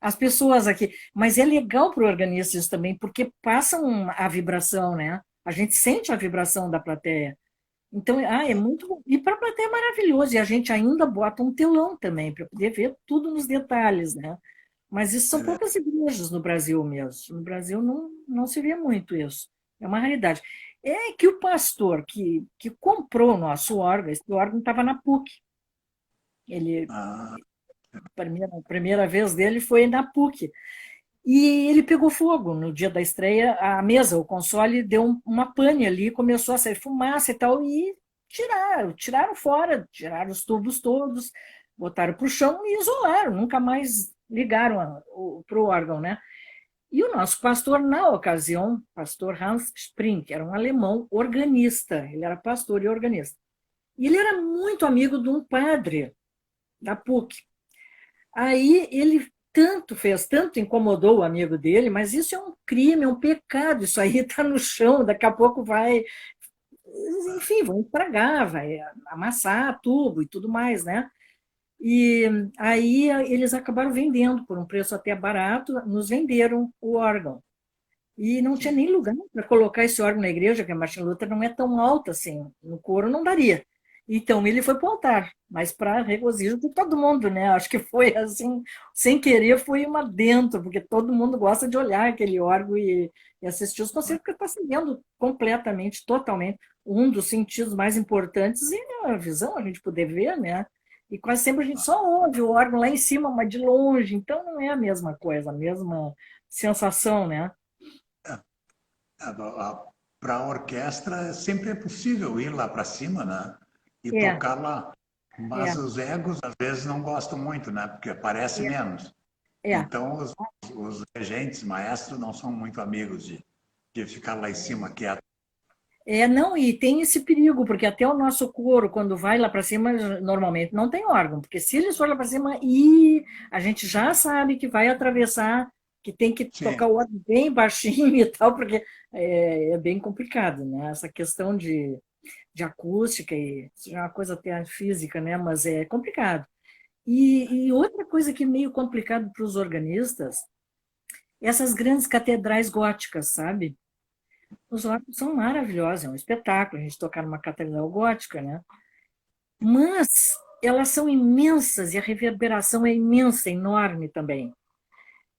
as pessoas aqui, mas é legal para o organista isso também, porque passam a vibração, né? A gente sente a vibração da plateia. Então, é muito bom. E para a plateia é maravilhoso. E a gente ainda bota um telão também, para poder ver tudo nos detalhes, né? Mas isso são poucas igrejas no Brasil mesmo. No Brasil não se vê muito isso. É uma raridade. É que o pastor que comprou o nosso órgão, esse órgão estava na PUC. Ele, Ah, a primeira vez dele foi na PUC. E ele pegou fogo no dia da estreia, a mesa, o console deu uma pane ali, começou a sair fumaça e tal, e tiraram fora, tiraram os tubos todos, botaram para o chão e isolaram, nunca mais ligaram para o órgão, né? E o nosso pastor, na ocasião, pastor Hans Spring, que era um alemão organista, ele era pastor e organista. E ele era muito amigo de um padre da PUC. Aí ele tanto incomodou o amigo dele, mas isso é um crime, é um pecado, isso aí está no chão, daqui a pouco vai, enfim, vai estragar, vai amassar tubo e tudo mais, né? E aí eles acabaram vendendo por um preço até barato, nos venderam o órgão. E não tinha nem lugar para colocar esse órgão na igreja, que a Martin Luther não é tão alta assim, no coro não daria. Então ele foi para o altar, mas para regozijo de todo mundo, né? Acho que foi assim, sem querer, foi uma dentro, porque todo mundo gosta de olhar aquele órgão e assistir os concertos, porque está sendo completamente, totalmente, um dos sentidos mais importantes e a visão, a gente poder ver, né? E quase sempre a gente só ouve o órgão lá em cima, mas de longe, então não é a mesma coisa, a mesma sensação, né? para a orquestra sempre é possível ir lá para cima, né? E É, tocar lá. Mas é, os egos às vezes não gostam muito, né? Porque aparece é, menos. é. Então os regentes, maestros, não são muito amigos de ficar lá em cima quieto. Não, e tem esse perigo, porque até o nosso coro, quando vai lá para cima, normalmente não tem órgão, porque se eles forem lá para cima, e a gente já sabe que vai atravessar, que tem que Sim, tocar o órgão bem baixinho e tal, porque é bem complicado, né? Essa questão de acústica, e isso já é uma coisa até física, né? Mas é complicado. E outra coisa que é meio complicado para os organistas, essas grandes catedrais góticas, sabe? Os órgãos são maravilhosos, é um espetáculo a gente tocar numa catedral gótica, né? Mas elas são imensas e a reverberação é imensa, enorme também.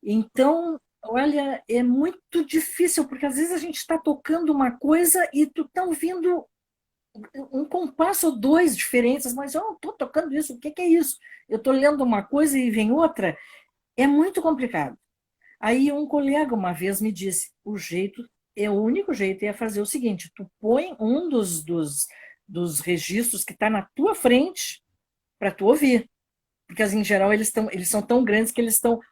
Então, olha, é muito difícil, porque às vezes a gente está tocando uma coisa e tu está ouvindo um compasso ou dois diferentes, mas eu não estou tocando isso, o que é isso? Eu estou lendo uma coisa e vem outra. É muito complicado. Aí um colega uma vez me disse, o único jeito é fazer o seguinte, tu põe um dos registros que está na tua frente para tu ouvir. Porque em geral eles são tão grandes que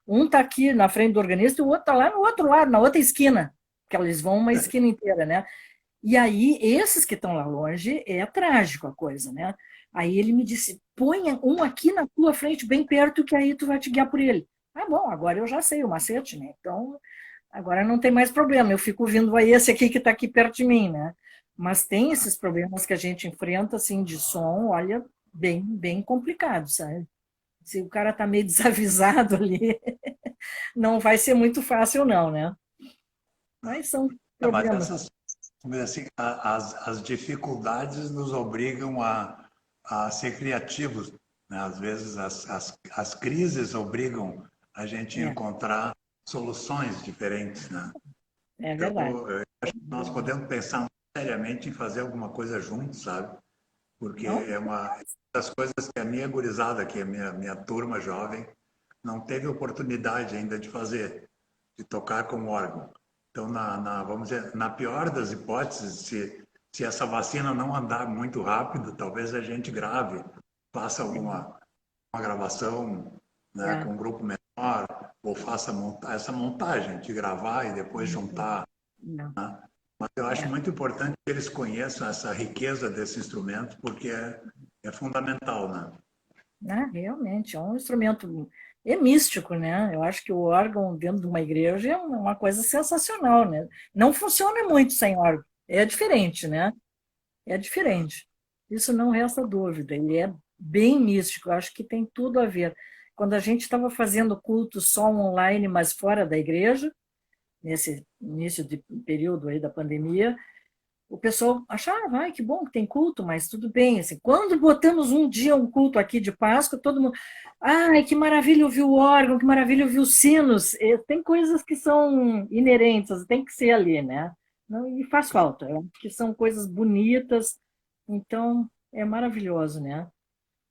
um está aqui na frente do organista e o outro está lá no outro lado, na outra esquina, porque eles vão uma esquina inteira, né? E aí, esses que estão lá longe, é trágico a coisa, né? Aí ele me disse, põe um aqui na tua frente, bem perto, que aí tu vai te guiar por ele. Ah, bom, agora eu já sei o macete, né? Então, agora não tem mais problema, eu fico vindo a esse aqui que está aqui perto de mim, né? Mas tem esses problemas que a gente enfrenta, assim, de som, olha, bem, bem complicado, sabe? Se o cara está meio desavisado ali, não vai ser muito fácil, não, né? Mas são Mas problemas. essas, vamos dizer assim, as dificuldades nos obrigam a ser criativos, né? Às vezes as crises obrigam a gente a É, encontrar soluções diferentes, né? é Então, verdade. eu acho que nós podemos pensar muito seriamente em fazer alguma coisa juntos, sabe? Porque Não? é uma das coisas que a minha gurizada, que é a minha turma jovem, não teve oportunidade ainda de fazer, de tocar com órgão. Então, vamos dizer, na pior das hipóteses, se essa vacina não andar muito rápido, talvez a gente grave, faça uma gravação, né, É, com um grupo menor, ou faça essa montagem de gravar e depois juntar. não, Mas eu acho é. muito importante que eles conheçam essa riqueza desse instrumento, porque é fundamental, né? Né? Realmente, é um instrumento é místico, né? Eu acho que o órgão dentro de uma igreja é uma coisa sensacional, né? Não funciona muito sem órgão, é diferente, né? É diferente. Isso não resta dúvida, ele é bem místico, eu acho que tem tudo a ver. Quando a gente estava fazendo culto só online, mas fora da igreja, nesse início de período aí da pandemia, o pessoal achava, ai, que bom que tem culto, mas tudo bem. Assim, quando botamos um dia um culto aqui de Páscoa, todo mundo, ai, que maravilha ouvir o órgão, que maravilha ouvir os sinos. Tem coisas que são inerentes, tem que ser ali, né? Não, e faz falta, que são coisas bonitas, então é maravilhoso, né?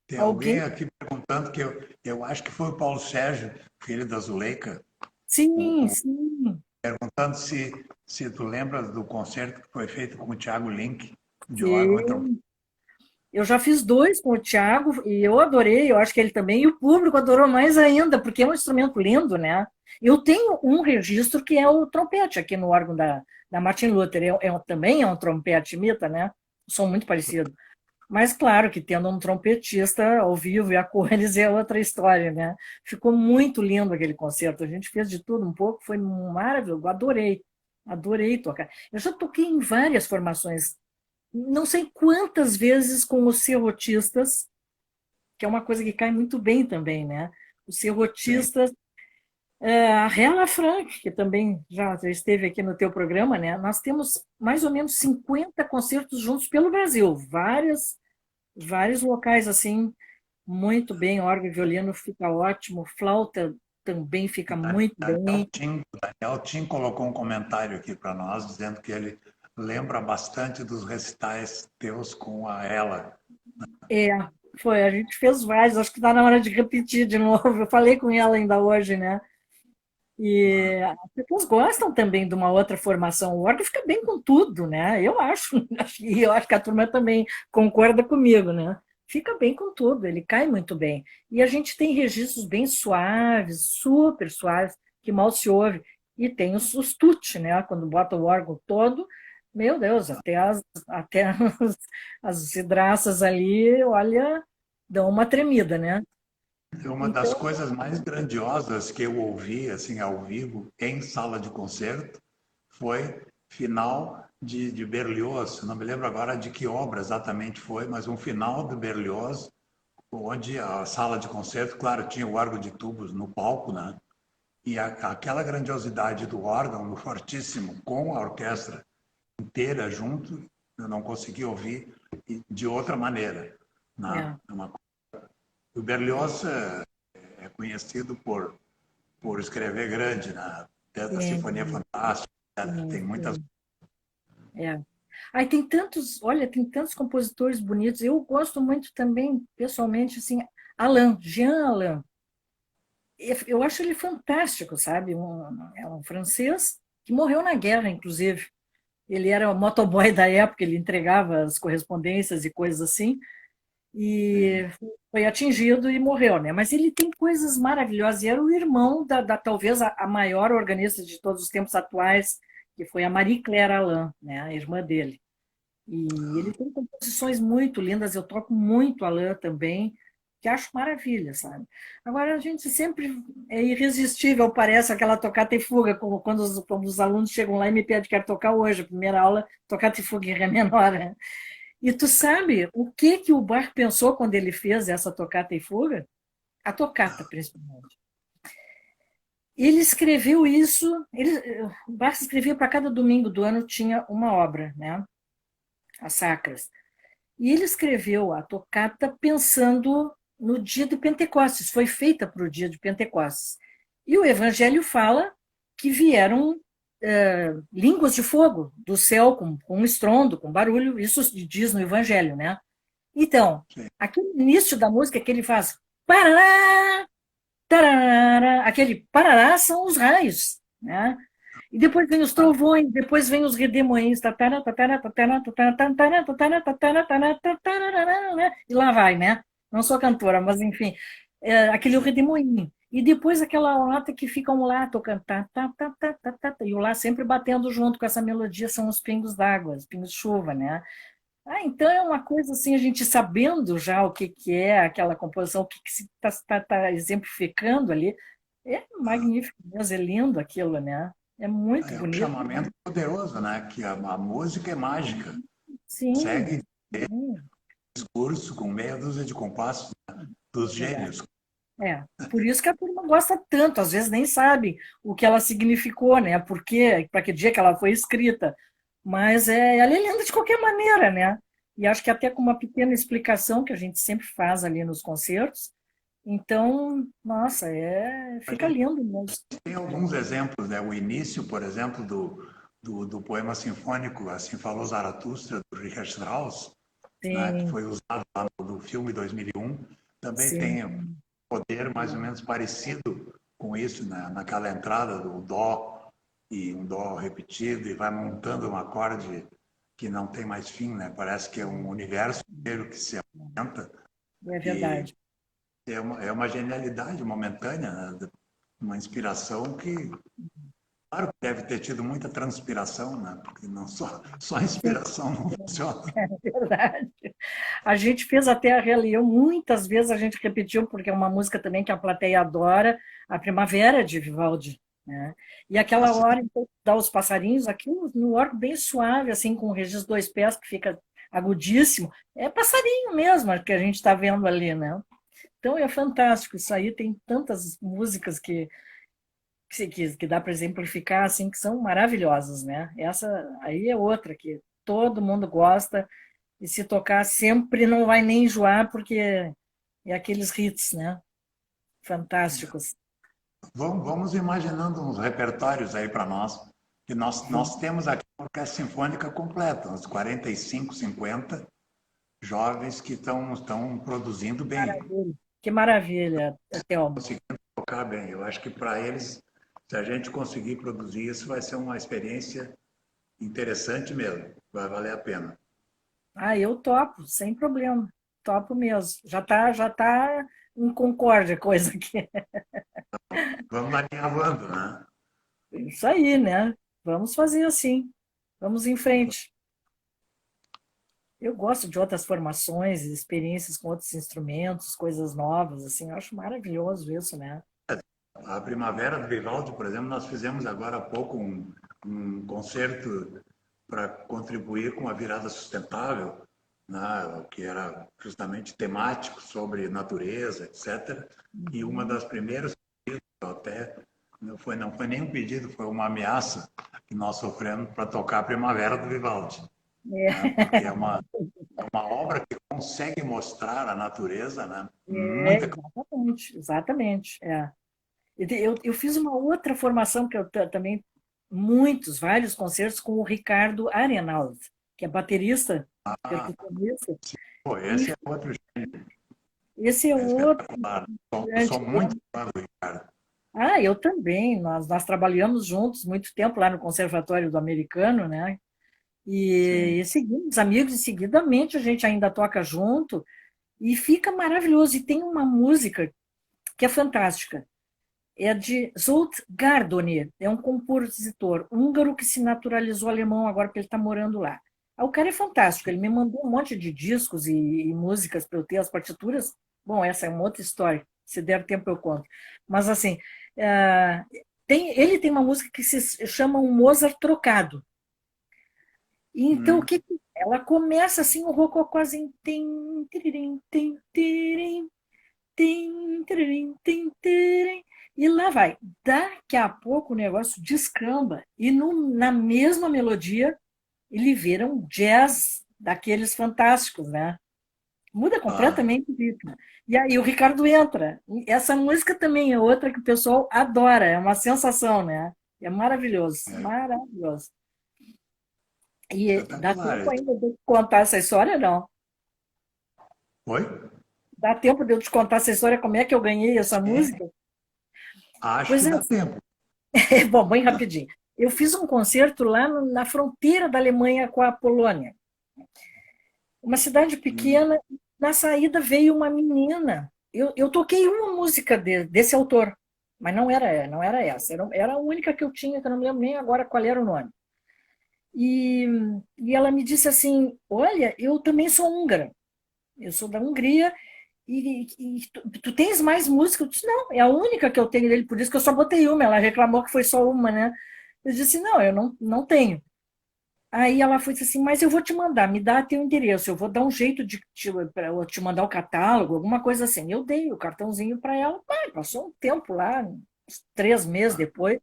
Tem alguém Alguém, aqui perguntando que eu acho que foi o Paulo Sérgio, filho da Zuleika, sim, sim, perguntando se tu lembra do concerto que foi feito com o Thiago Link, de órgão e trompete. sim. Eu já fiz dois com o Thiago e eu adorei, eu acho que ele também, e o público adorou mais ainda, porque é um instrumento lindo, né? Eu tenho um registro que é o trompete aqui no órgão da Martin Luther, também é um trompete imita, né? Som muito parecido. Mas claro que tendo um trompetista ao vivo e a cores é outra história, né? Ficou muito lindo aquele concerto, a gente fez de tudo um pouco, foi maravilhoso, adorei, adorei tocar. Eu já toquei em várias formações não sei quantas vezes com os serrotistas, que é uma coisa que cai muito bem também, né? Os Sim. serrotistas, a Hela Frank, que também já esteve aqui no teu programa, né? Nós temos mais ou menos 50 concertos juntos pelo Brasil, vários locais assim, muito bem, órgão e violino fica ótimo, flauta também fica muito bem. Daniel Tim colocou um comentário aqui para nós, dizendo que ele lembra bastante dos recitais teus com a ela. É, foi, a gente fez vários, acho que está na hora de repetir de novo. Eu falei com ela ainda hoje, né? E as pessoas gostam também de uma outra formação. O órgão fica bem com tudo, né? Eu acho, e eu acho que a turma também concorda comigo, né? Fica bem com tudo, ele cai muito bem. E a gente tem registros bem suaves, super suaves, que mal se ouve. E tem os tut, né? Quando bota o órgão todo, meu Deus, até as vidraças ali, olha, dão uma tremida, né? Uma das Então, coisas mais grandiosas que eu ouvi assim ao vivo em sala de concerto foi final de Berlioz. Não me lembro agora de que obra exatamente foi, mas um final de Berlioz, onde a sala de concerto, claro, tinha o órgão de tubos no palco, né? E aquela grandiosidade do órgão, no fortíssimo, com a orquestra inteira junto, eu não consegui ouvir de outra maneira. Né? é, O Berlioz é conhecido por escrever grande, né? Até da Sinfonia sim, Fantástica, né? Tem sim, muitas. sim. É. Aí tem tantos, olha, tem tantos compositores bonitos. Eu gosto muito também, pessoalmente, assim, Jean Alain. Eu acho ele fantástico, sabe? É um francês que morreu na guerra, inclusive. Ele era o motoboy da época, ele entregava as correspondências e coisas assim, e foi atingido e morreu, né? Mas ele tem coisas maravilhosas, e era o irmão talvez a maior organista de todos os tempos atuais, que foi a Marie Claire Alain, né, a irmã dele. E ele tem composições muito lindas, eu toco muito Alain também, que acho maravilha, sabe? Agora, a gente sempre é irresistível, parece aquela tocata e fuga, quando os alunos chegam lá e me pedem, quero tocar hoje, a primeira aula, tocata e fuga em Ré menor, né? E tu sabe o que que o Bach pensou quando ele fez essa tocata e fuga? A tocata, principalmente. Ele escreveu isso, o Bach escrevia para cada domingo do ano, tinha uma obra, né? As sacras. E ele escreveu a tocata pensando no dia de Pentecostes, foi feita para o dia de Pentecostes. E o Evangelho fala que vieram línguas de fogo do céu com um estrondo, com barulho, isso diz no Evangelho, né? Então, aquele início da música que ele faz, parará, tarará, aquele parará são os raios, né? E depois vem os trovões, depois vem os redemoinhos, e lá vai, né? Não sou cantora, mas enfim, aquele redemoinho. E depois aquela nota que fica um lá tocando, e o lá sempre batendo junto com essa melodia, são os pingos d'água, os pingos de chuva, né? Ah, então é uma coisa assim, a gente sabendo já o que, que é aquela composição, o que, que se está exemplificando ali, é magnífico mesmo, é lindo aquilo, né? É muito É um bonito. chamamento poderoso, né? Que a música é mágica. Sim, Segue sim, discurso com meia dúzia de compassos, né, dos verdade. gênios. É, por isso que a turma gosta tanto, às vezes nem sabe o que ela significou, né? Por quê, para que dia que ela foi escrita. Mas ela é linda de qualquer maneira, né? E acho que até com uma pequena explicação que a gente sempre faz ali nos concertos. Então, nossa, A fica gente lindo mesmo. tem alguns exemplos, né? O início, por exemplo, do poema sinfônico Assim Falou Zaratustra, do Richard Strauss, né? Que Sim, foi usado lá no filme 2001, também tem sim, poder mais ou menos parecido com isso, né? Naquela entrada do dó e um dó repetido e vai montando um acorde que não tem mais fim, né? Parece que é um universo inteiro que se aumenta é e verdade. é uma genialidade momentânea, né? Uma inspiração que, claro que deve ter tido muita transpiração, né? Porque não só Sim, inspiração não funciona. é verdade. A gente fez até a reunião, muitas vezes a gente repetiu, porque é uma música também que a plateia adora, a Primavera de Vivaldi, né? E aquela Assim, hora, então, dá os passarinhos, aqui no órgão bem suave, assim, com o registro 2 pés, que fica agudíssimo, é passarinho mesmo que a gente está vendo ali, né? Então é fantástico, isso aí tem tantas músicas que dá para exemplificar, assim, que são maravilhosas, né? Essa aí é outra que todo mundo gosta, e se tocar sempre não vai nem enjoar, porque é aqueles hits, né? Fantásticos. vamos imaginando uns repertórios aí para nós, que nós temos aqui uma orquestra sinfônica completa, uns 45, 50 jovens que estão produzindo bem, Maravilha. Que maravilha, Thelma. conseguindo tocar bem. Eu acho que para eles, se a gente conseguir produzir isso, vai ser uma experiência interessante mesmo, vai valer a pena. Ah, eu topo, sem problema. Topo mesmo. Já tá em concórdia a coisa aqui. Vamos alinhavando, né? Isso aí, né? Vamos fazer assim. Vamos em frente. Eu gosto de outras formações, experiências com outros instrumentos, coisas novas, assim, eu acho maravilhoso isso, né? A Primavera do Vivaldi, por exemplo, nós fizemos agora há pouco um concerto para contribuir com a virada sustentável, né, que era justamente temático sobre natureza, etc. E uma das primeiras, até não foi nem um pedido, foi uma ameaça que nós sofremos para tocar a Primavera do Vivaldi, né, porque é uma obra que consegue mostrar a natureza, né, muita. Exatamente, exatamente. É. Eu fiz uma outra formação que eu também, vários concertos com o Ricardo Arenald, que é baterista, Ah, percussionista, pô, e esse é outro esse é outro espetacular. Sou grande. muito fã do Ricardo. Ah, eu também. Nós trabalhamos juntos muito tempo lá no Conservatório do Americano, né? Sim. E seguimos amigos, e seguidamente a gente ainda toca junto, e fica maravilhoso. E tem uma música que é fantástica. é de Zsolt Gardoni, é um compositor húngaro que se naturalizou alemão agora que ele está morando lá. O cara é fantástico, ele me mandou um monte de discos e músicas para eu ter as partituras. Bom, essa é uma outra história, se der tempo eu conto. Mas assim, ele tem uma música que se chama um Mozart trocado. E então, ela começa assim, o rococózinho. Tim, tiririm, tim, tirim, tim, tiririm, tim, tirim, e lá vai. Daqui a pouco o negócio descamba. E na mesma melodia, ele vira um jazz daqueles fantásticos, né? Muda completamente o ritmo. E aí o Ricardo entra. E essa música também é outra que o pessoal adora, é uma sensação, né? É maravilhoso, maravilhoso. E dá tempo Espetacular. ainda de eu te contar essa história, não? Oi? Dá tempo de eu te contar essa história, como é que eu ganhei essa Sim, música? acho Pois que é, dá tempo. bom, bem rapidinho. Eu fiz um concerto lá na fronteira da Alemanha com a Polônia. Uma cidade pequena, na saída veio uma menina. Eu toquei uma música desse autor, mas não era essa. Era a única que eu tinha, que eu não me lembro nem agora qual era o nome. E, e ela me disse assim: Olha, eu também sou húngara. Eu sou da Hungria e tu tens mais música? Eu disse: Não, é a única que eu tenho dele, por isso que eu só botei uma. Ela reclamou que foi só uma, né? Eu disse: Não, eu não tenho. Aí ela foi assim, mas eu vou te mandar, me dá teu endereço, eu vou dar um jeito de eu te mandar o catálogo, alguma coisa assim. Eu dei o cartãozinho para ela, passou um tempo lá, uns 3 meses depois.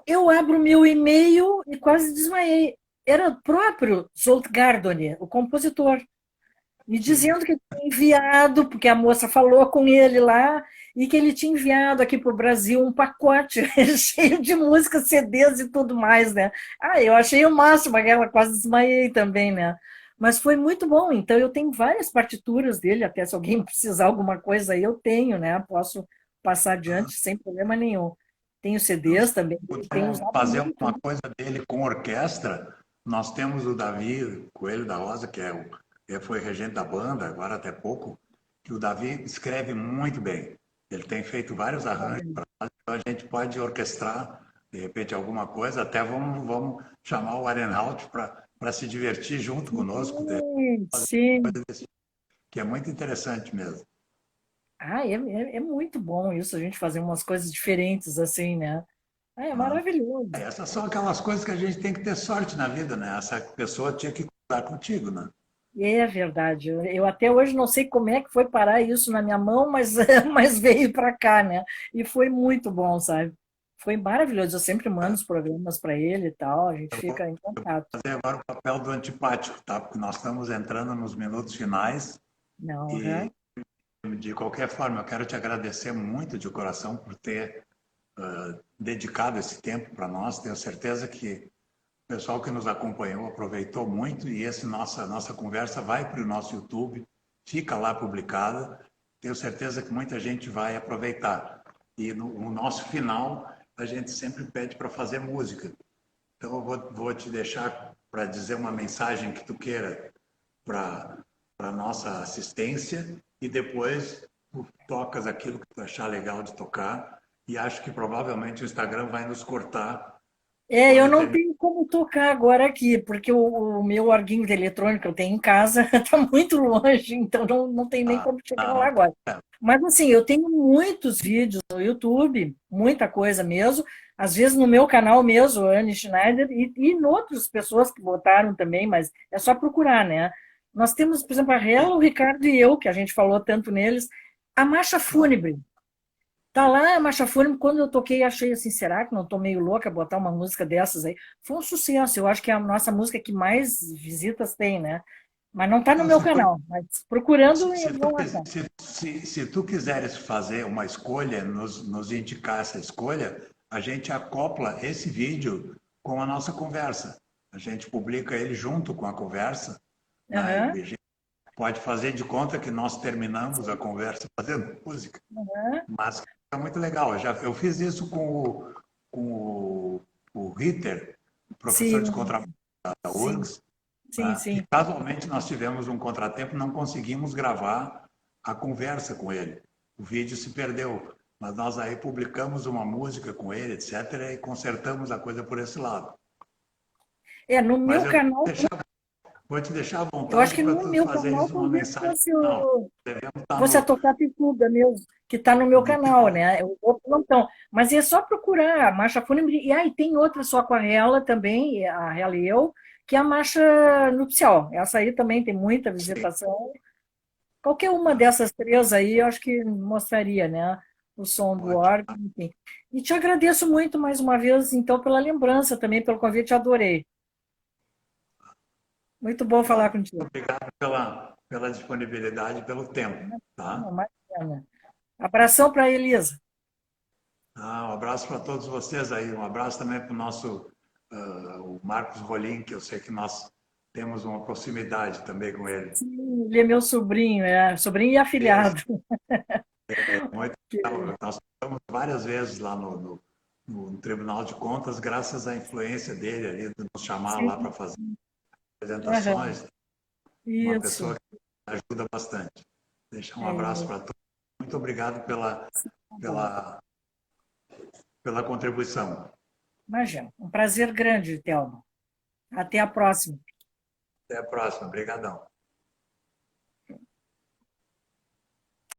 Eu abro o meu e-mail e quase desmaiei. Era o próprio Zsolt Gardoni, o compositor, me dizendo que tinha enviado, porque a moça falou com ele lá, e que ele tinha enviado aqui para o Brasil um pacote cheio de músicas, CDs e tudo mais, né? Eu achei o máximo, aquela quase desmaiei também, né? Mas foi muito bom. Então, eu tenho várias partituras dele, até se alguém precisar alguma coisa aí, eu tenho, né? Posso passar adiante sem problema nenhum. Tenho CDs também, tenho Puder usado fazer muito, uma né? coisa dele com orquestra, nós temos o Davi Coelho da Rosa, que foi regente da banda, agora até pouco, que o Davi escreve muito bem. Ele tem feito vários arranjos para nós, então a gente pode orquestrar, de repente, alguma coisa, até vamos chamar o Arenhalt para se divertir junto conosco, Sim, sim. que é muito interessante mesmo. É muito bom isso, a gente fazer umas coisas diferentes assim, né? É Ah, maravilhoso. essas são aquelas coisas que a gente tem que ter sorte na vida, né? Essa pessoa tinha que contar contigo, né? É verdade. Eu até hoje não sei como é que foi parar isso na minha mão, mas, mas veio para cá, né? E foi muito bom, sabe? Foi maravilhoso. Eu sempre mando os programas para ele e tal, a gente fica em contato. Fazer agora o papel do antipático, tá? Porque nós estamos entrando nos minutos finais Não, e, aham. de qualquer forma, eu quero te agradecer muito de coração por ter dedicado esse tempo para nós. Tenho certeza que o pessoal que nos acompanhou aproveitou muito e nossa conversa vai para o nosso YouTube, fica lá publicada. Tenho certeza que muita gente vai aproveitar. E no nosso final, a gente sempre pede para fazer música. Então, eu vou te deixar para dizer uma mensagem que tu queira para a nossa assistência e depois tu tocas aquilo que tu achar legal de tocar. E acho que provavelmente o Instagram vai nos cortar Eu quando não terminar. tenho como tocar agora aqui, porque o meu orguinho de eletrônico que eu tenho em casa está muito longe, então não tem nem como chegar Não, lá não tem agora. problema. Mas assim, eu tenho muitos vídeos no YouTube, muita coisa mesmo, às vezes no meu canal mesmo, Anne Schneider, e em outras pessoas que botaram também, mas é só procurar, né? Nós temos, por exemplo, a Hela, o Ricardo e eu, que a gente falou tanto neles, a Marcha Fúnebre. Tá lá a Marcha Fúnebre, quando eu toquei, achei assim, será que não tô meio louca botar uma música dessas aí? Foi um sucesso, eu acho que é a nossa música que mais visitas tem, né? Mas não tá no Não, meu canal, mas procurando se, tu, vão achar. se tu quiseres fazer uma escolha, nos indicar essa escolha, a gente acopla esse vídeo com a nossa conversa. A gente publica ele junto com a conversa, né? Aham, E a gente pode fazer de conta que nós terminamos a conversa fazendo música, aham. mas é muito legal. Eu fiz isso com o Ritter, o professor de Sim, contrabaixo da sim, URGS, sim, né? E sim. casualmente nós tivemos um contratempo, não conseguimos gravar a conversa com ele. O vídeo se perdeu. Mas nós aí publicamos uma música com ele, etc., e consertamos a coisa por esse lado. No Mas meu eu canal, vou te deixar à eu acho vontade que para no tu meu fazeres canal uma talvez mensagem fosse final. Devemos estar você a tocar Pituba mesmo, que está no meu no canal, teu. né? O outro não estão. Mas é só procurar a Marcha Fúnebre. E aí tem outra só com a Rela também, a Rela e eu, que é a Marcha Nupcial. Essa aí também tem muita visitação. Qualquer uma dessas três aí, eu acho que mostraria, né? O som do Ótimo. órgão, enfim. E te agradeço muito mais uma vez, então, pela lembrança também, pelo convite, adorei. Muito bom falar contigo. Obrigado pela disponibilidade e pelo tempo. Tá? Imagina. Abração para a Elisa. Um abraço para todos vocês aí. Um abraço também para o nosso o Marcos Rolim, que eu sei que nós temos uma proximidade também com ele. Sim, ele é meu sobrinho, sobrinho e Isso, afilhado. muito legal. Nós estamos várias vezes lá no Tribunal de Contas, graças à influência dele ali, de nos chamar lá para Sim, fazer aham, apresentações. Uma pessoa isso. que ajuda bastante. Deixar um abraço É, para todos. Muito obrigado tá bom. pela, pela contribuição. Imagina, um prazer grande, Thelma. Até a próxima. Até a próxima. Obrigadão.